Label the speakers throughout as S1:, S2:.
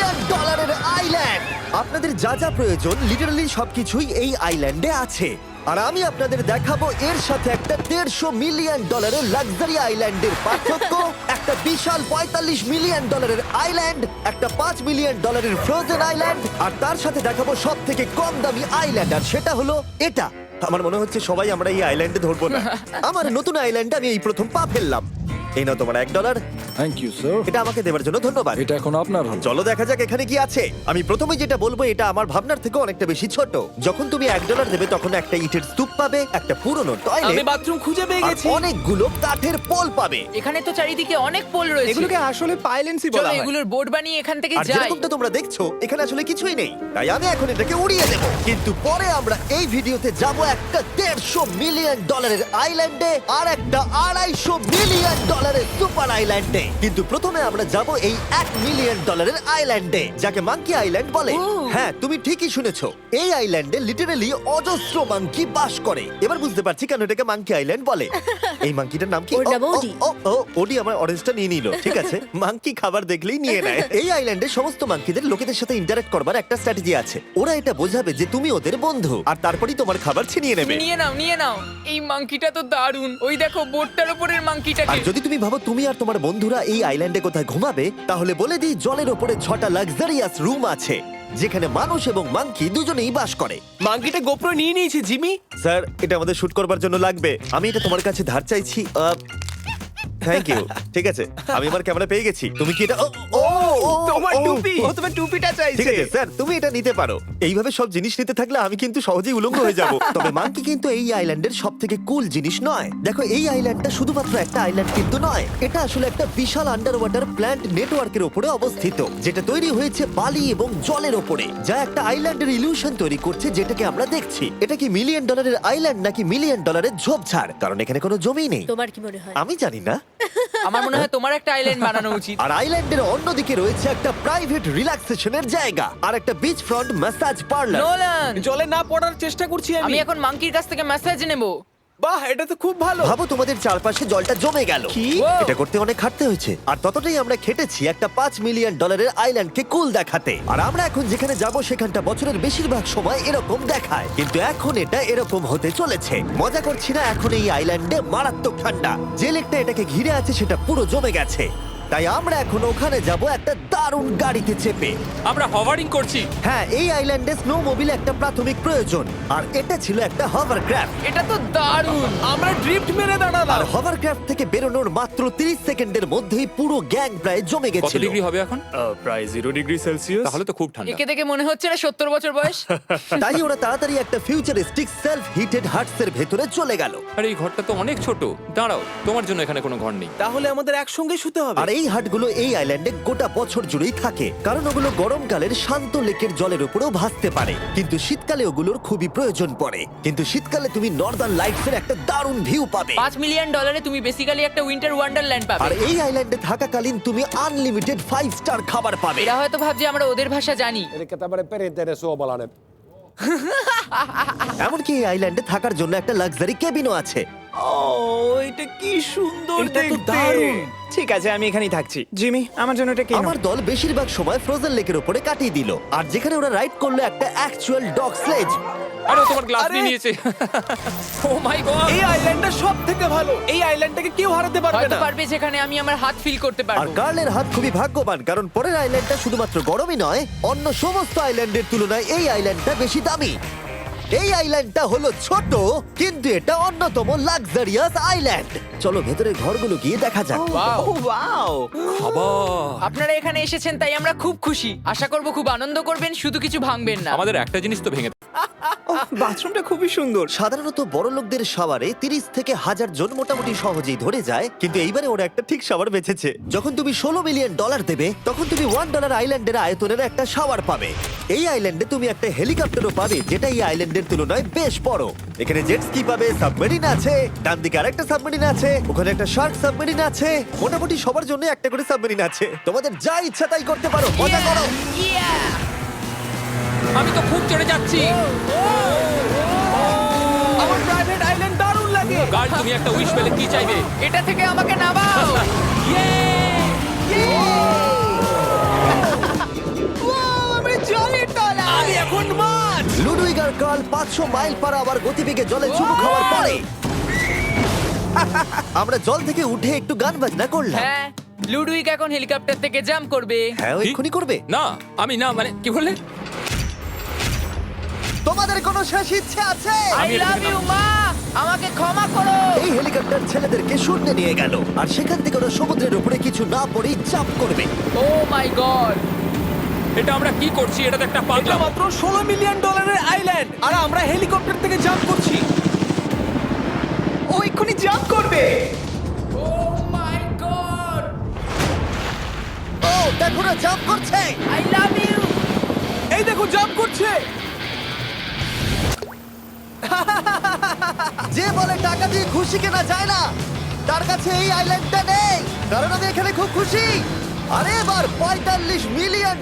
S1: Million ডলারের island. আপনাদের যা যা প্রয়োজন লিটারালি সবকিছুই এই আইল্যান্ডে আছে। আর আমি আপনাদের দেখাবো এর সাথে একটা 150 মিলিয়ন ডলারের লাক্সারি আইল্যান্ডের পার্থক্য, একটা বিশাল 45 মিলিয়ন ডলারের আইল্যান্ড, একটা 5 মিলিয়ন ডলারের ফ্রোজেন আইল্যান্ড, আর তার সাথে দেখাবো সব থেকে কম দামি আইল্যান্ড, আর সেটা হলো এটা। আমার মনে হচ্ছে সবাই আমরা এই আইল্যান্ডে ধরবো না। আমার নতুন আইল্যান্ডে আমি এই প্রথম পা ফেললাম। এই নাও তোমার $1।
S2: Thank you sir.
S1: এটা আমাকে দেওয়ার জন্য ধন্যবাদ।
S2: এটা এখন আপনার হল।
S1: চলো দেখা যাক এখানে কি আছে। আমি প্রথমে যেটা বলবো এটা আমার ভাবনার থেকে অনেকটা বেশি ছোট। যখন তুমি $1 দেবে তখন একটা ইটের স্তূপ পাবে, একটা পুরনো
S3: আমি
S1: টয়লেট,
S3: বাথরুম খুঁজে পেয়ে
S1: আর
S3: গেছি।
S1: অনেকগুলো কাঠের পোল পাবে।
S4: এখানে তো চারিদিকে অনেক পোল রয়েছে।
S3: এগুলোকে আসলে পাইলেন্সি
S4: চলো
S3: বলা হয়।
S4: এগুলোর বোর্ড বানিয়ে এখান থেকে
S1: আর
S4: যাই।
S1: যেরকমটা তোমরা দেখছো এখানে আসলে কিছুই নেই, তাই আমি এখন এটাকে উড়িয়ে দেব। কিন্তু পরে আমরা এই ভিডিওতে যাব একটা 150 মিলিয়ন ডলারের আইল্যান্ডে আর একটা 250 মিলিয়ন ডলারের সুপার আইল্যান্ডে। কিন্তু প্রথমে আমরা যাব এই 1 মিলিয়ন ডলারের আইল্যান্ডে, যাকে মাঙ্কি আইল্যান্ড বলে। হ্যাঁ, তুমি ঠিকই শুনেছো, এই আইল্যান্ডে লিটারালি অজস্র মাঙ্কি বাস করে। এবার বুঝতে পারছি কেন এটাকে মাঙ্কি আইল্যান্ড বলে। এই মাঙ্কিটার নাম কি?
S5: ওর নাম ওডি।
S1: ওডি আমার অরেঞ্জটা নিয়ে নিল। ঠিক আছে, মাঙ্কি খাবার দেখলেই নিয়ে নেয়। এই আইল্যান্ডে সমস্ত মাঙ্কিদের লোকেদের সাথে ইন্টারঅ্যাক্ট করবার একটা স্ট্র্যাটেজি আছে। ওরা এটা বোঝাবে যে তুমি ওদের বন্ধু, আর তারপরেই তোমার খাবার ছিনিয়ে নেবে।
S4: নিয়ে নাও নিয়ে নাও। এই মাংকিটা তো দারুণ। ওই দেখো বোর্ডটার উপরের
S1: আর
S4: মাংকিটাকে।
S1: যদি তুমি ভাবো তুমি আর তোমার বন্ধুরা এই আইল্যান্ডে কোথায় ঘুমাবে, তাহলে বলে দিই জলের ওপরে 6টা লাক্সারিয়াস রুম আছে, যেখানে মানুষ এবং মাঙ্কি দুজনেই বাস করে।
S3: মাঙ্কিটা গোপ্রো নিয়ে নিয়েছে জিমি।
S1: স্যার, এটা আমাদের শুট করবার জন্য লাগবে। আমি এটা তোমার কাছে ধার চাইছি। Thank you. ঠিক আছে, আমি আমার ক্যামেরা পেয়ে গেছি। তুমি কি এটা?
S3: তোমার
S1: ও,
S3: টুপি।
S1: ও,
S3: ও তোমার টুপিটা
S1: ঠিক
S3: চাইছে।
S1: আছে স্যার, তুমি এটা নিতে পারো। এইভাবে সব জিনিস নিতে থাকলে আমি কিন্তু সহজেই উলঙ্গ হয়ে যাব। তবে মাঙ্কি কিন্তু এই আইল্যান্ডের সব থেকে কুল জিনিস নয়। দেখো, এই আইল্যান্ডটা শুধুমাত্র একটা আইল্যান্ড কিন্তু নয়, এটা আসলে একটা বিশাল আন্ডার ওয়াটার প্ল্যান্ট নেটওয়ার্কের উপরে অবস্থিত, যেটা তৈরি হয়েছে বালি এবং জলের উপরে, যা একটা আইল্যান্ডের ইলিউশন তৈরি করছে, যেটাকে আমরা দেখছি। এটা কি মিলিয়ন ডলারের আইল্যান্ড নাকি মিলিয়ন ডলারের ঝোপঝাড়? কারণ এখানে কোনো জমি নেই।
S5: তোমার কি মনে হয়?
S1: আমি জানি না।
S4: আমার মনে হয় তোমার একটা আইল্যান্ড বানানো উচিত।
S1: আর আইল্যান্ডের অন্যদিকে রয়েছে একটা প্রাইভেট রিল্যাক্সেশনের জায়গা আর একটা beach front massage parlour.
S4: Nolan,
S3: জলে না পড়ার চেষ্টা করছি
S4: আমি
S3: আমি।
S4: এখন মাংকির কাছ থেকে মেসেজ নেব।
S3: বাহ, এটা তো খুব ভালো।
S1: ভাবো তোমাদের চারপাশে জলটা জমে গেল।
S3: কি?
S1: এটা করতে অনেক খাটতে হয়েছে, আর ততটাই আমরা খেটেছি একটা 5 মিলিয়ন ডলারের আইল্যান্ডকে কুল দেখাতে। আর আমরা এখন যেখানে যাব সেখানটা বছরের বেশিরভাগ সময় এরকম দেখায়, কিন্তু এখন এটা এরকম হতে চলেছে। মজা করছি না, এখন এই আইল্যান্ডে মারাত্মক ঠান্ডা। যে লেকটা এটাকে ঘিরে আছে সেটা পুরো জমে গেছে, তাই আমরা এখন ওখানে যাব একটা দারুণ গাড়িতে চেপে।
S6: আমরা হভারিং করছি।
S1: হ্যাঁ, এই আইল্যান্ডে স্নো মোবিল একটা প্রাথমিক প্রয়োজন, আর এটা ছিল একটা হভারক্রাফট।
S4: এটা তো দারুণ।
S3: আমরা ড্রিফট মেরে
S1: আর
S3: দাঁড়ালাম।
S1: হভারক্রাফট থেকে বেরোনোর মাত্র 30 সেকেন্ডের মধ্যেই পুরো গ্যাং প্রায় জমে
S6: কত
S1: গেছিল।
S6: ডিগ্রি হবে এখন?
S7: প্রায় 0 ডিগ্রি সেলসিয়াস।
S6: তাহলে তো খুব ঠান্ডা।
S4: একে দেখে মনে হচ্ছে না 70 বছর বয়স।
S1: তাই ওরা তাড়াতাড়ি একটা ফিউচারিস্টিক সেলফ হিটেড হাটস এর ভেতরে চলে গেল।
S6: আর এই ঘরটা তো অনেক ছোট। দাঁড়াও, তোমার জন্য এখানে কোনো ঘর নেই।
S3: তাহলে আমাদের একসঙ্গে শুতে হবে।
S1: আর এই হাটগুলো এই আইল্যান্ডে গোটা বছর জুড়েই থাকে, কারণ ওগুলো গরমকালের শান্ত লেকের জলের উপরেও ভাসতে পারে, কিন্তু শীতকালে ওগুলোর খুবই প্রয়োজন পড়ে। কিন্তু শীতকালে তুমি নর্দার্ন লাইটস এর একটা দারুণ ভিউ পাবে।
S4: 5 মিলিয়ন ডলারে তুমি বেসিক্যালি একটা উইন্টার ওয়ান্ডারল্যান্ড
S1: আর
S4: পাবে।
S1: এই আইল্যান্ডে থাকাকালীন তুমি আনলিমিটেড 5 স্টার খাবার পাবে।
S4: এরা হয়তো ভাবছে আমরা ওদের ভাষা জানি।
S2: Eli tämmöinen perinteinen suomalainen.
S1: এমনকি এই আইল্যান্ডে থাকার জন্য একটা লাক্সারি কেবিনও আছে।
S3: ও, এটা কি সুন্দর এটা তো দেখতে। দারুণ। ঠিক আছে, আমি এখানেই থাকছি। জিমি, আমার জন্য এটা কি?
S1: আমার দল বেশিরভাগ সময় ফ্রোজেন লেকের উপরে কাটিয়ে দিল, আর যেখানে ওরা রাইড করলো একটা অ্যাকচুয়াল ডগ স্লেজ।
S6: আরে ও তোমার গ্লাস
S3: আরে!
S6: নিয়ে নিয়েছে। ও মাই গড!
S3: এই আইল্যান্ডটা সব থেকে ভালো। এই আইল্যান্ডটাকে কেউ হারাতে পারবে
S4: হয়তো
S3: না।
S4: পারবে যেখানে আমি আমার হাত ফিল করতে
S1: আর
S4: পারবো।
S1: কার্লের হাত খুবই ভাগ্যবান, কারণ পরের আইল্যান্ডটা শুধুমাত্র গরমই নয়, অন্য সমস্ত আইল্যান্ডের তুলনায় এই আইল্যান্ডটা বেশি দামি। এই আইল্যান্ডটা হলো ছোট, কিন্তু এটা অন্যতম লাক্সারিয়াস আইল্যান্ড। চলো ভেতরের ঘরগুলো গিয়ে দেখা যাক।
S4: Wow!
S3: ও ওয়াও।
S6: খাবার।
S4: আপনারা এখানে এসেছেন তাই আমরা খুব খুশি। আশা করব খুব আনন্দ করবেন, শুধু কিছু ভাঙবেন না।
S6: আমাদের একটা জিনিস তো ভেঙে
S3: বাথরুমটা খুবই সুন্দর।
S1: সাধারণত বড় লোকদের শাওয়ারে 30 থেকে 1000 জন মোটামুটি সহজেই ধরে যায়, কিন্তু এইবারে ওরা একটা ঠিক শাওয়ার বেঁচেছে। যখন তুমি $16 মিলিয়ন দেবে, তখন তুমি $1 আইল্যান্ডের আয়তনের একটা শাওয়ার পাবে। এই আইল্যান্ডে তুমি একটা হেলিকপ্টারও পাবে, যেটা এই আইল্যান্ডের তুলনায় বেশ বড়। এখানে জেট স্কি পাবে, সাবমেরিন আছে, ডান দিকে আরেকটা সাবমেরিন আছে, ওখানে একটা শার্ক সাবমেরিন আছে। মোটামুটি সবার জন্য একটা করে সাবমেরিন আছে। তোমাদের যা ইচ্ছা তাই করতে পারো, মজা করো।
S6: আমি তো খুব চড়ে যাচ্ছি।
S3: আমার প্রাইভেট আইল্যান্ড দারুণ লাগে।
S6: গার্ড, তুমি একটা উইশ পেলে কি চাইবে?
S4: এটা থেকে আমাকে নামাও।
S3: ও
S1: বিশাল 500 মাইল পার আওয়ার গতিবেগে জলে চুমু খাওয়ার পরে আমরা জল থেকে উঠে একটু গান বাজনা করলাম।
S4: হ্যাঁ লুডুইক এখন হেলিকপ্টার থেকে জাম্প করবে।
S1: হ্যাঁ ও এক্ষুনি করবে।
S6: না আমি না মানে কি বললে?
S1: তোমাদের কোনো শেষ ইচ্ছে আছে?
S4: আই লাভ ইউ মা, আমাকে ক্ষমা করো।
S1: এই হেলিকপ্টার ছেলেদেরকে শূন্যে নিয়ে গেল আর সেখান থেকে ওরা সমুদ্রের উপরে কিছু না পড়েই জাম্প করবে।
S4: ও মাই গড,
S6: এটা আমরা কি করছি? এটা তো একটা
S3: এটা
S6: পাগলাম।
S3: মাত্র $16 মিলিয়ন আইল্যান্ড আর আমরা হেলিকপ্টার থেকে জাম্প করছি। ও এক্ষুনি জাম্প করবে।
S4: ও মাই গড,
S1: ও দেখো না জাম্প করছে।
S4: I love you.
S3: এই দেখো জাম্প করছে।
S1: যে বলে টাকা দিয়ে খুশি কেনা যায় না, তার কাছে এই আইল্যান্ডটা নেই। কারণ আমি এখানে খুব খুশি। আরে এবার $45 মিলিয়ন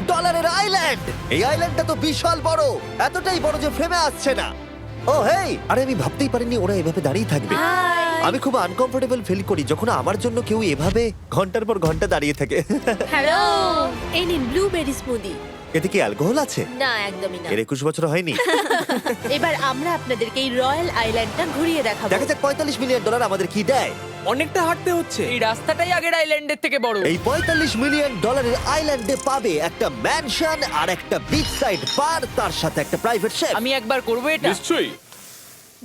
S1: আইল্যান্ড। এই আইল্যান্ডটা তো বিশাল বড়, এতটাই বড় যে ফ্রেমে আসছে না। ও হেই, আরে আমি ভাবতেই পারিনি ওরা এভাবে দাঁড়িয়ে থাকবে। আমি খুব আনকমফোর্টেবল ফিল করি যখন আমার জন্য কেউ এভাবে ঘন্টার পর ঘন্টা দাঁড়িয়ে থাকে।
S5: হ্যালো, এই নিন ব্লুবেরি স্মুদি।
S1: এতে কি অ্যালকোহল আছে?
S5: না, একদমই না।
S1: এর 21 বছর হয়নি।
S5: এবার আমরা আপনাদেরকে এই রয়্যাল আইল্যান্ডটা ঘুরিয়ে দেখাবো।
S1: দেখা যাক $45 মিলিয়ন আমাদের কি দেয়।
S3: অনেকটা হাঁটতে হচ্ছে।
S4: এই রাস্তাটাই আগের আইল্যান্ডের থেকে বড়।
S1: এই $45 মিলিয়ন আইল্যান্ডে পাবে একটা ম্যানশন আর একটা বিচ সাইড বার, তার সাথে একটা প্রাইভেট শেফ।
S4: আমি একবার করবো এটা।
S6: নিশ্চয়ই।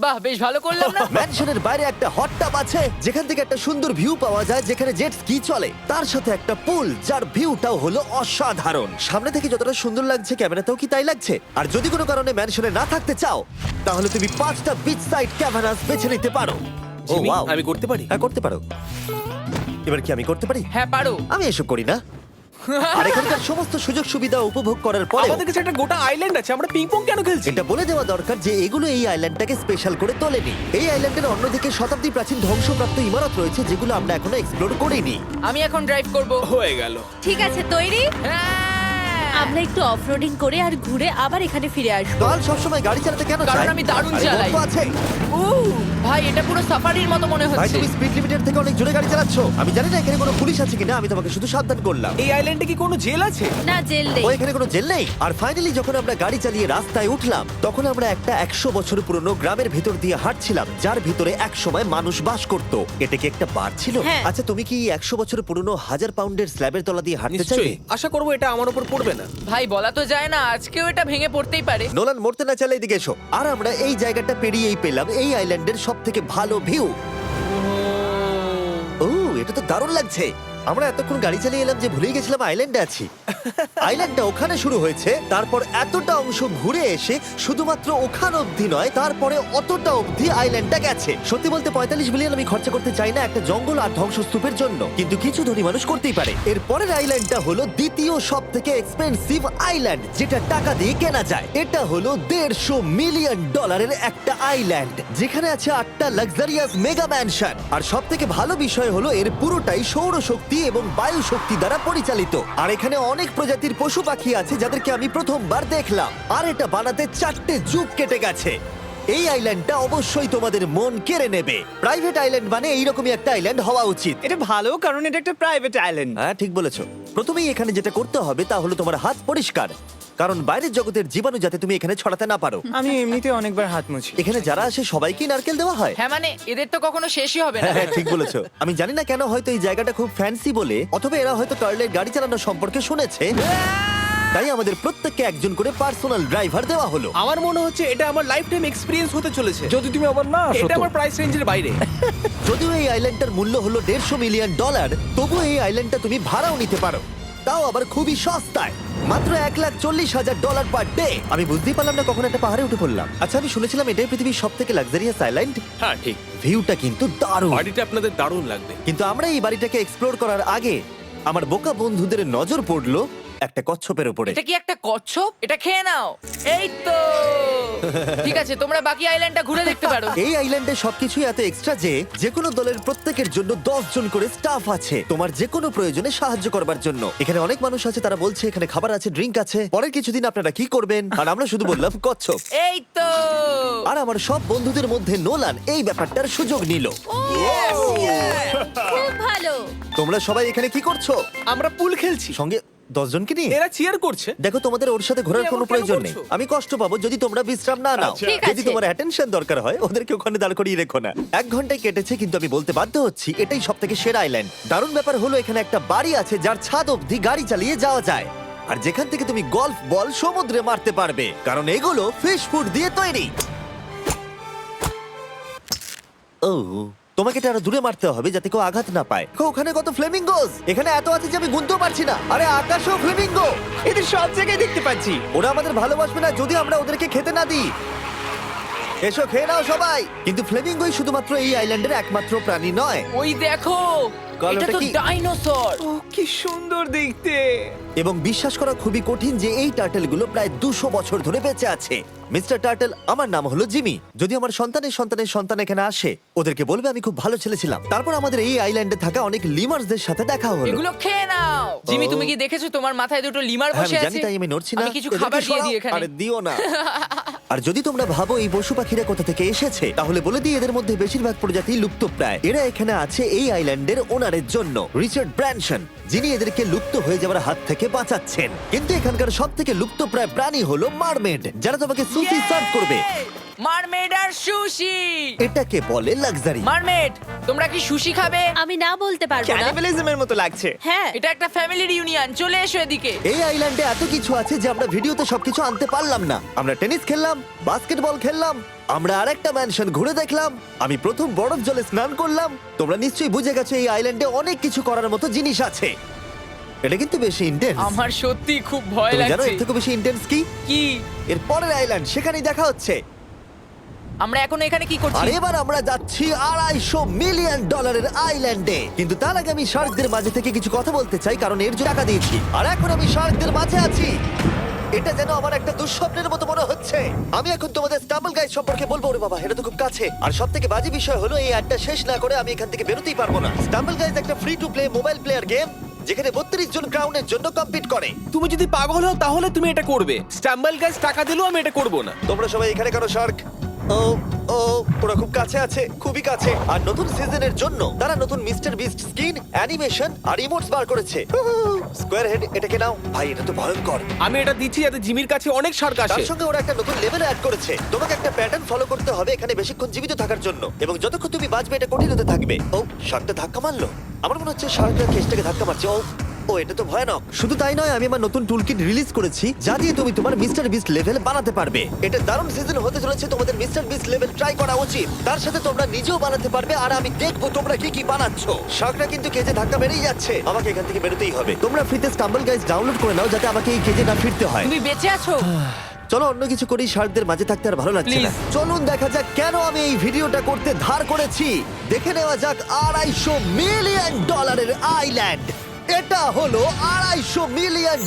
S4: বাহ, বেশ ভালো করলাম না?
S1: ম্যানশনের বাইরে একটা হট টাব আছে যেখান থেকে একটা সুন্দর ভিউ পাওয়া যায়, যেখানে জেট স্কি চলে। তার সাথে একটা পুল যার ভিউটাও হলো অসাধারণ। সামনে থেকে যতটা সুন্দর লাগছে ক্যামেরাতেও কি তাই লাগছে। আর যদি কোনো কারণে ম্যানশনে না থাকতে চাও তাহলে তুমি 5টা বিচ সাইড ক্যামেরাস বেছে নিতে পারো। ও
S3: জিমি,
S1: ওয়াও,
S3: আমি করতে পারি?
S1: হ্যাঁ করতে পারো। এবার কি আমি করতে পারি?
S4: হ্যাঁ পারো।
S1: আমি এসব করি না। আর এখানকার সমস্ত সুযোগ সুবিধা উপভোগ করার পরে
S3: আমাদের কাছে একটা গোটা আইল্যান্ড আছে, আমরা পিং পং কেন খেলছি?
S1: এটা বলে দেওয়া দরকার যে এগুলো এই আইল্যান্ডটাকে স্পেশাল করে তোলেনি। এই আইল্যান্ডের অন্যদিকে শতাব্দী প্রাচীন ধ্বংসপ্রাপ্ত ইমারত রয়েছে যেগুলো আমরা এখনো এক্সপ্লোর করিনি।
S4: আমি এখন ড্রাইভ করব।
S3: হয়ে গেল।
S5: ঠিক আছে, তৈরি?
S4: হ্যাঁ।
S5: আমরা একটু অফরোডিং করে আর ঘুরে আবার এখানে ফিরে আসবো।
S1: কাল সবসময় গাড়ি চালাতে কেন
S4: কারণ
S1: চায়?
S4: আমি দারুণ
S1: আরে
S4: চালাই।
S1: গল্প আছে।
S4: ভাই এটা পুরো সাফারির মতো মনে
S1: ভাই
S4: হচ্ছে।
S1: তুমি স্পিড লিমিটের থেকে অনেক জোরে গাড়ি চালাচ্ছো। আমি জানি না এখানে কোনো পুলিশ আছে কিনা, আমি তোমাকে শুধু সাবধান করলাম।
S3: এই আইল্যান্ডে কি কোনো জেল আছে?
S5: না, জেল নেই।
S1: ও এখানে কোনো জেল নেই। আর ফাইনালি যখন আমরা গাড়ি চালিয়ে রাস্তায় উঠলাম তখন আমরা একটা 100 বছর পুরনো গ্রামের ভিতর দিয়ে হাঁটছিলাম যার ভিতরে এক সময় মানুষ বাস করত। এটা কি একটা বার ছিল?
S5: হ্যাঁ।
S1: আচ্ছা তুমি কি 100 বছর পুরনো 1000 পাউন্ডের স্ল্যাবের তলা দিয়ে হাঁটতে চাইবে?
S3: নিশ্চয়ই। আশা করবো এটা আমার উপর পড়বে না।
S4: ভাই বলা তো যায় না, আজকেও এটা ভেঙে পড়তেই পারে।
S1: নোলান মরতে না চাইলে এদিকে এসো। আর আমরা এই জায়গাটা পেরিয়েই পেলাম এই আইল্যান্ডের সবথেকে ভালো ভিউ। ও এটা তো দারুণ লাগছে। আমরা এতক্ষণ গাড়ি চালিয়ে এলাম যে ভুলেই গেছিলাম আইল্যান্ডে আছি। আইল্যান্ডটা ওখানে শুরু হয়েছে, তারপর এতটা অংশ ঘুরে এসে শুধুমাত্র ওখান অবধি নয়, তারপরে অতটা অবধি আইল্যান্ডটা গেছে। সত্যি বলতে 45 মিলিয়ন আমি খরচা করতে চাই না একটা জঙ্গল আর ধ্বংসস্তূপের জন্য, কিন্তু কিছু ধনী মানুষ করতেই পারে। এর পরের আইল্যান্ডটা হলো দ্বিতীয় সব থেকে এক্সপেন্সিভ আইল্যান্ড, যেটা টাকা দিয়ে কেনা যায়। এটা হলো $150 মিলিয়ন একটা আইল্যান্ড যেখানে আছে 8টা লাক্সারিয়াস মেগা ম্যানশন। আর সব থেকে ভালো বিষয় হলো এর পুরোটাই সৌরশক্তি এবং বায়ু শক্তি দ্বারা পরিচালিত। আর এখানে অনেক প্রজাতির পশু পাখি আছে যাদেরকে আমি প্রথমবার দেখলাম। আর এটা বানাতে 4টে যুগ কেটে গেছে। এই আইল্যান্ডটা অবশ্যই তোমাদের মন কেড়ে নেবে। প্রাইভেট আইল্যান্ড মানে এইরকমই একটা আইল্যান্ড হওয়া উচিত।
S3: এটা ভালো কারণ এটা একটা প্রাইভেট আইল্যান্ড।
S1: হ্যাঁ ঠিক বলেছো। প্রথমেই এখানে যেটা করতে হবে তা হলো তোমার হাত পরিষ্কার, কারণ বাইরের জগতের জীবাণু যাতে তুমি এখানে ছড়াতে না পারো।
S3: আমি এমনিতে অনেকবার হাত মুছি।
S1: এখানে যারা আসে সবাইকেই নারকেল দেওয়া হয়।
S4: হ্যাঁ মানে এদের তো কখনো শেষই হবে না।
S1: হ্যাঁ ঠিক বলেছো। আমি জানি না কেন, হয়তো এই জায়গাটা খুব ফ্যান্সি বলে, অথবা এরা হয়তো কার্লের গাড়ি চালানো সম্পর্কে শুনেছে, তাই আমাদের প্রত্যেককে একজন করে পার্সোনাল ড্রাইভার দেওয়া হলো।
S3: আমার মনে হচ্ছে এটা আমার লাইফ টাইম এক্সপিরিয়েন্স হতে চলেছে।
S2: যদি তুমি আবার না আসো
S3: এটা
S2: তো।
S3: আমার প্রাইস রেঞ্জের বাইরে।
S1: যদিও এই আইল্যান্ডটার মূল্য হলো $150 মিলিয়ন, তবুও এই আইল্যান্ডটা তুমি ভাড়াও নিতে পারো, তাও আবার খুবই সস্তায়, মাত্র $1,40,000 পার ডে। আমি বুঝতেই পারলাম না কখন একটা পাহাড়ে উঠে পড়লাম। আচ্ছা আমি শুনেছিলাম এটাই পৃথিবীর সব থেকে লাক্সারিয়াস আইল্যান্ড।
S3: হ্যাঁ ঠিক।
S1: ভিউটা কিন্তু দারুণ।
S3: বাড়িটা আপনাদের দারুণ লাগবে।
S1: কিন্তু আমরা এই বাড়িটাকে এক্সপ্লোর করার আগে আমার বোকা বন্ধুদের নজর পড়লো একটা কচ্ছপের উপরে।
S4: এটা কি একটা কচ্ছপ? এটা খেয়ে নাও। এই তো ঠিক আছে, তোমরা বাকি আইল্যান্ডটা ঘুরে দেখতে পারো।
S1: এই আইল্যান্ডে সবকিছুই এত এক্সট্রা যে কোনো দলের প্রত্যেকের জন্য 10 জন করে স্টাফ আছে তোমার যে কোনো প্রয়োজনে সাহায্য করবার জন্য। এখানে অনেক মানুষ আছে, তারা বলছে এখানে খাবার আছে, ড্রিঙ্ক আছে, পরের কিছুদিন আপনারা কি করবেন, আর আমরা শুধু বললাম কচ্ছপ।
S4: এই তো
S1: আর আমার সব বন্ধুদের মধ্যে নোলান এই ব্যাপারটার সুযোগ নিল।
S5: খুব ভালো।
S1: তোমরা সবাই এখানে কি করছো?
S3: আমরা পুল খেলছি।
S1: সঙ্গে 10 জনকে নিয়ে
S8: এরা চিয়ার করছে।
S1: দেখো তোমাদের ওর সাথে ঘোরার
S8: তুমি
S1: কোনো
S8: এমন কেন
S1: প্রয়োজন নেই।
S8: করছো?
S1: আমি কষ্ট পাবো যদি তোমরা বিশ্রাম না নাও।
S5: ঠিক
S1: যদি
S5: আছে।
S1: তোমার অ্যাটেনশন দরকার হয় ওদেরকে ওখানে দাঁড় করিয়ে রেখো না। 1 ঘন্টায় কেটেছে কিন্তু আমি বলতে বাধ্য হচ্ছি এটাই সবথেকে সেরা আইল্যান্ড। দারুণ ব্যাপার হলো এখানে একটা বাড়ি আছে যার ছাদ অবধি গাড়ি চালিয়ে যাওয়া যায়, আর যেখান থেকে তুমি গলফ বল সমুদ্রে মারতে পারবে, কারণ এগুলো ফিশ ফুড দিয়ে তৈরি। ও, তোমাকে এটা আরো দূরে মারতে হবে যাতে কেউ আঘাত না পায়। ওখানে কত ফ্লেমিঙ্গোস! এখানে এত আছে যে আমি গুনতেও পারছি না। আরে আকাশেও ফ্লেমিঙ্গো!
S3: এদের সব জায়গায় দেখতে পাচ্ছি।
S1: ওরা আমাদের ভালোবাসবে না যদি আমরা ওদেরকে খেতে না দিই। এসো খেয়ে নাও সবাই। কিন্তু ফ্লেমিঙ্গোই শুধুমাত্র এই আইল্যান্ডের একমাত্র প্রাণী নয়।
S4: ওই দেখো,
S1: গল্পটা
S4: এটা তো
S1: কি?
S4: ডাইনোসর।
S3: ও কি সুন্দর দেখতে।
S1: এবং বিশ্বাস করা খুবই কঠিন যে এই টার্টেলগুলো প্রায় 200 বছর ধরে বেঁচে আছে। মিস্টার টার্টেল, আমার নাম হলো জিমি। যদি আমার সন্তানের সন্তানের সন্তান এখানে আসে ওদেরকে বলবে আমি খুব ভালো ছেলে ছিলাম। তারপর আমাদের এই আইল্যান্ডে থাকা অনেক লিমার্সদের সাথে দেখা হলো।
S4: এগুলো খেয়ে নাও। জিমি, তুমি কি দেখেছো তোমার মাথায় দুটো লিমার
S1: হ্যাঁ,
S4: বসে
S1: আমি
S4: আছে?
S1: জানি তাই আমি নড়ছি না।
S4: আমি কিছু
S1: এদেরকে
S4: খাবার দিয়ে
S1: সরাও।
S4: দিই এখানে।
S1: আরে দিও না। আর যদি তোমরা ভাবো এই পশু পাখিরা কোথা থেকে এসেছে তাহলে বলে দিই এদের মধ্যে বেশিরভাগ প্রজাতি লুপ্তপ্রায়। এরা এখানে আছে এই আইল্যান্ডের ওনারের জন্য, রিচার্ড ব্র্যানসন, যিনি এদেরকে লুপ্ত হয়ে যাওয়ার হাত থেকে বাঁচাচ্ছেন। কিন্তু এখানকার সব থেকে লুপ্তপ্রায় প্রাণী হলো মারমেড, যারা তোমাকে সুশি সার্ভ করবে।
S4: মারমেড আর সুশি।
S1: এটাকে বলে লাক্সারি।
S4: মারমেড, তোমরা কি সুশি খাবে?
S5: আমি না বলতে পারবো না।
S3: ক্যানিবালিজমের মতো লাগছে।
S5: হ্যাঁ,
S4: এটা একটা ফ্যামিলি রিউনিয়ন, চলে এসো এদিকে।
S1: এই আইল্যান্ডে এত কিছু আছে যে আমরা ভিডিওতে সবকিছু আনতে পারলাম না। আমরা টেনিস খেললাম, বাস্কেটবল খেললাম, আমরা আরেকটা ম্যানশন ঘুরে দেখলাম, আমি প্রথম বরফ জলে স্নান করলাম। তোমরা নিশ্চয়ই বুঝে গেছো এই আইল্যান্ডে অনেক কিছু করার মতো জিনিস আছে। এটা কিন্তু বেশি ইন্টেন্স।
S4: আমার সত্যি খুব ভয়
S1: তুমি জানো
S4: লাগছে।
S1: এর থেকে বেশি ইন্টেন্স কি?
S4: কি?
S1: এর পরের আইল্যান্ড, সেখানেই দেখা হচ্ছে।
S4: আমরা এখন এখানে কি
S1: আর
S4: করছি?
S1: এবার আমরা যাচ্ছি $250 মিলিয়ন আইল্যান্ডে। কিন্তু তার আগে আমি শার্কদের মাঝে থেকে কিছু কথা বলতে চাই, কারণ এর জন্য টাকা দিয়েছি। আর এখন আমি শার্কদের মাঝে আছি। এটা যেন আমার একটা দুঃস্বপ্নের মতো মনে হচ্ছে। আমি এখন তোমাদের স্টাম্বল গাইড সম্পর্কে বলবো। ওরে বাবা, এটা তো খুব কাছে। আর সব থেকে বাজে বিষয় হলো এই অ্যাডটা শেষ না করে আমি এখান থেকে বেরোতেই পারবো না। স্টাম্বল গাইজ একটা free to play mobile player game যেখানে 32 জন ক্রাউনের জন্য কম্পিট করে।
S8: তুমি যদি পাগল হও তাহলে তুমি এটা করবে। স্টাম্বল গাইজ টাকা দিলেও আমি এটা করব না।
S1: তোমরা সবাই এখানে কেন শার্ক? ও ও, ওরা খুব কাছে আছে, খুবই কাছে। আর নতুন সিজনের জন্য তারা নতুন মিস্টার বিস্ট স্কিন, অ্যানিমেশন আর ইমোটস বার করেছে। স্কোয়ার হেড, এটাকে নাও ভাই, এটা তো ভয়ঙ্কর।
S8: আমি এটা দিচ্ছি যাতে জিমির কাছে অনেক শার্ক আসে।
S1: তার সঙ্গে ওরা একটা নতুন লেভেল অ্যাড করেছে। তোমাকে একটা প্যাটার্ন ফলো করতে হবে এখানে বেশিক্ষণ জীবিত থাকার জন্য, এবং যতক্ষণ তুমি বাঁচবে এটা কঠিন হতে থাকবে। ও, শার্কটা ধাক্কা মারলো। আমার মনে হচ্ছে শার্কটা কেসটাকে ধাক্কা মারছে। ও, এটা তো ভয়ানক। শুধু তাই নয়, আমি আমার নতুন টুলকিট রিলিজ করেছি যা দিয়ে তুমি তোমার মিস্টার বিস্ট লেভেল বানাতে পারবে। এটা দারুণ সিজন হতে চলেছে, তোমাদের মিস্টার বিস্ট লেভেল ট্রাই করা উচিত। তার সাথে তোমরা নিজেও বানাতে পারবে, আর আমি দেখবো তোমরা কি কি বানাচ্ছো। শার্কটা কিন্তু কেজে ধাক্কা মেরেই যাচ্ছে, আমাকে এখান থেকে বেরোতেই হবে। তোমরা ফ্রিতে স্টাম্বল গাইজ ডাউনলোড করে নাও যাতে আমাকে এই কেজে না ফিরতে হয়।
S4: তুমি বেঁচে আছো?
S1: চলো অন্য কিছু করি, শার্কদের মাঝে থাকতে আর ভালো লাগছে না।
S4: Please.
S1: চলুন দেখা যাক কেন আমি এই ভিডিওটা করতে ধার করেছি। দেখে নেওয়া যাক $250 মিলিয়ন আইল্যান্ড। এটা হলো $250 মিলিয়ন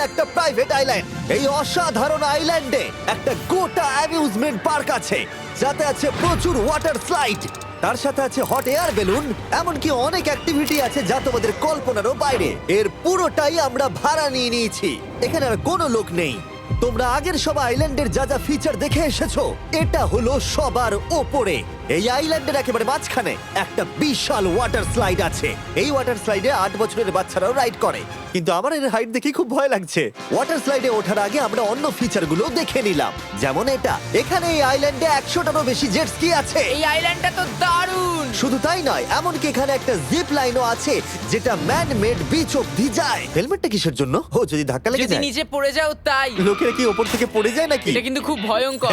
S1: একটা প্রাইভেট আইল্যান্ড। এই অসাধারণ আইল্যান্ডে একটা গোটা অ্যামিউজমেন্ট পার্ক আছে, যাতে আছে প্রচুর ওয়াটার স্লাইড, তার সাথে আছে হট এয়ার বেলুন, এমনকি অনেক অ্যাক্টিভিটি আছে যা তোমাদের কল্পনারও বাইরে। এর পুরোটাই আমরা ভাড়া নিয়ে নিয়েছি। এখানে আর কোনো লোক নেই। তোমরা আগের সব আইল্যান্ডের যা যা ফিচার দেখে এসেছো, এটা হলো সবার ওপরে। এই আইল্যান্ডের একেবারে মাঝখানে একটা বিশাল ওয়াটার স্লাইড আছে। এই ওয়াটার স্লাইডে 8 বছরের বাচ্চারাও রাইড করে, কিন্তু আমার এর হাইট দেখে খুব ভয় লাগছে। ওয়াটার স্লাইডে ওঠার আগে আমরা অন্য ফিচারগুলো দেখে নিলাম, যেমন এটা। এখানে এই আইল্যান্ডে 100টারও বেশি জেট স্কি আছে।
S4: এই আইল্যান্ডটা তো দারুণ।
S1: শুধু তাই নয়, এমনকি এখানে একটা জিপ লাইনও আছে যেটা ম্যান মেড বিচ অব্দি যায়। হেলমেটটা কিসের জন্য? ও, যদি ধাক্কা লেগে
S4: যদি
S1: যায়।
S4: নিচে পড়ে যাও তাই।
S1: লোকেরা কি ওপর থেকে পড়ে যায় নাকি?
S4: এটা কিন্তু খুব ভয়ঙ্কর।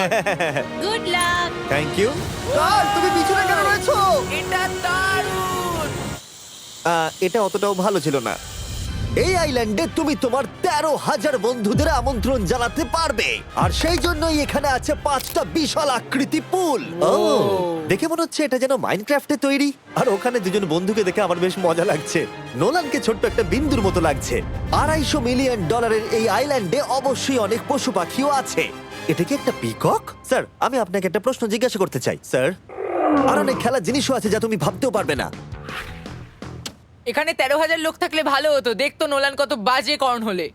S5: Good luck.
S1: Thank you. তুমি পিছনে কেন রয়েছো?
S4: এটা দারুণ।
S1: এটা অতটাও ভালো ছিল না। এই আইল্যান্ডে তুমি তোমার 13,000 বন্ধুদের আমন্ত্রণ জানাতে পারবে, আর সেই জন্যই এখানে আছে 5টা বিশাল আকৃতি পুল। ও, দেখে মনে হচ্ছে এটা যেন মাইনক্রাফটে তৈরি। আর ওখানে দুজন বন্ধুকে দেখে আমার বেশ মজা লাগছে। নোলানকে ছোট্ট একটা বিন্দুর মতো লাগছে। $250 মিলিয়ন এই আইল্যান্ডে অবশ্যই অনেক পশু পাখিও আছে। এটা কি একটা পিকক? স্যার, আমি আপনাকে একটা প্রশ্ন জিজ্ঞাসা করতে চাই। স্যার, আর অনেক খেলার জিনিসও আছে যা তুমি ভাবতেও পারবে না।
S4: এখানে 13,000 লোক থাকলে ভালো হতো, দেখতো নোলান কত বাজে কর্ন হলে।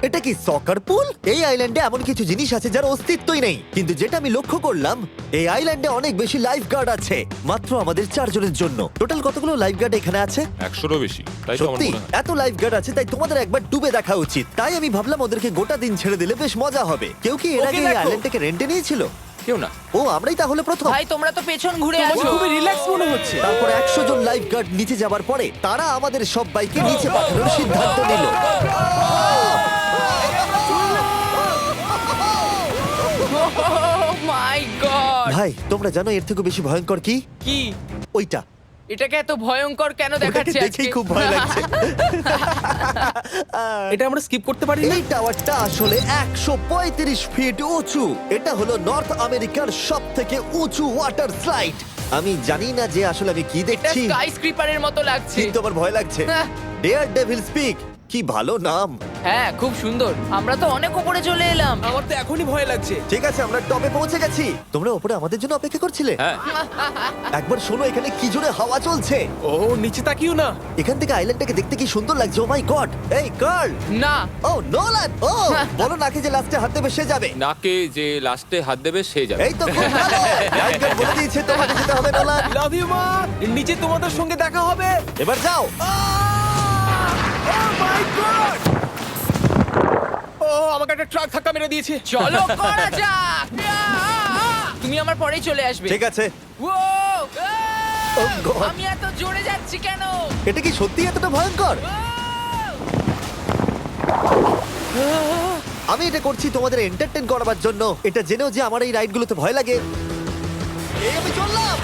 S1: এটা কি সকার পুল? এই আইল্যান্ডে এমন কিছু জিনিস আছে যার অস্তিত্বই নেই, কিন্তু যেটা আমি লক্ষ্য করলাম এই আইল্যান্ডে অনেক বেশি লাইফ গার্ড আছে, মাত্র আমাদের 4 জনের জন্য। টোটাল কতগুলো লাইফ গার্ড এখানে আছে?
S6: 100-এরও বেশি, তাই তো আমার
S1: সত্যি
S6: মনে হয়।
S1: এত লাইফ গার্ড আছে, তাই তোমাদের একবার ডুবে দেখা উচিত। তাই আমি ভাবলাম ওদেরকে গোটা দিন ছেড়ে দিলে বেশ মজা হবে। কেউ কি এর
S8: ওকে
S1: আগে এই
S8: দেখো।
S1: আইল্যান্ডটাকে রেন্টে নিয়েছিল?
S6: কেউ না।
S1: ও, আমরাই তাহলে প্রথম।
S4: ভাই তোমরা তো পেছন ঘুরে
S8: তোমাকে
S4: আছো।
S8: খুবই রিল্যাক্স মনে হচ্ছে।
S1: তারপর 100 জন লাইফ গার্ড নিচে যাবার পরে তারা আমাদের সবাইকে নিচে পাঠানোর সিদ্ধান্ত নিল।
S4: মাই গড,
S1: ভাই, তোমরা জানো এর থেকে বেশি ভয়ঙ্কর কি?
S4: কি
S1: ওইটা।
S4: এটাকে এত ভয়ঙ্কর কেন
S1: ওটাকে
S4: দেখাচ্ছে আজকে?
S1: দেখেই খুব ভয় লাগছে।
S8: এটা আমরা স্কিপ করতে পারি না?
S1: এই টাওয়ারটা আসলে 135 ফিট উঁচু। এটা হলো নর্থ আমেরিকার সবথেকে উঁচু ওয়াটার স্লাইড। আমি জানি না যে আসলে আমি কি
S4: এটা
S1: দেখছি,
S4: স্কাই স্ক্রিপারের মতো লাগছে।
S1: কিন্তু আমার ভয় লাগছে।
S4: হ্যাঁ।
S1: ডেয়ার ডেভিল স্পিক, কি ভালো নাম।
S4: হ্যাঁ, খুব সুন্দর। আমরা তো অনেক উপরে চলে এলাম।
S8: আমার তো এখনই ভয় লাগছে।
S1: ঠিক আছে, আমরা টপে পৌঁছে গেছি। তোমরা উপরে আমাদের জন্য অপেক্ষা করছিলে?
S6: হ্যাঁ,
S1: একবার শোনো, এখানে কি জোরে হাওয়া চলছে।
S8: ও নিচে তাকিও না।
S1: এখান থেকে আইল্যান্ডটাকে দেখতে কি সুন্দর লাগছে। ও মাই গড। এই কার্ল।
S4: না,
S1: ও নোলান। ও বলো নাকি যে লাস্টে হাত দেবে সে যাবে।
S6: নাকে যে লাস্টে হাত দেবে সে যাবে।
S1: এই তো খুব ভালো। রাইডার বলে দিয়েছে তোমাকে যেতে হবে নোলান।
S8: লাভ ইউ মা। নিচে তোমাদের সঙ্গে দেখা হবে।
S1: এবার যাও।
S8: মাই গড! ও আমাকে একটা ট্রাক ধাক্কা মেরে দিয়েছে।
S4: চলো করা যাক। তুমি আমার পরেই চলে আসবে।
S1: ঠিক আছে।
S4: ও,
S1: Oh God!
S4: আমি এত জোরে যাচ্ছি কেন?
S1: এটা কি সত্যি এতটা ভয়ঙ্কর? আমি এটা করছি তোমাদের এন্টারটেইন করার জন্য। এটা জেনেও যে আমার এই রাইডগুলোতে ভয় লাগে। এই আমি চললাম।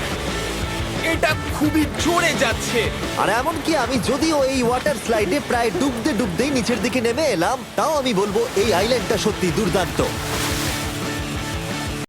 S8: এটা খুবই জোরে যাচ্ছে।
S1: আর এমনকি আমি যদিও এই ওয়াটার স্লাইডে প্রায় ডুবতেই নিচের দিকে নেমে এলাম, তাও আমি বলবো এই আইল্যান্ডটা সত্যি দুর্দান্ত।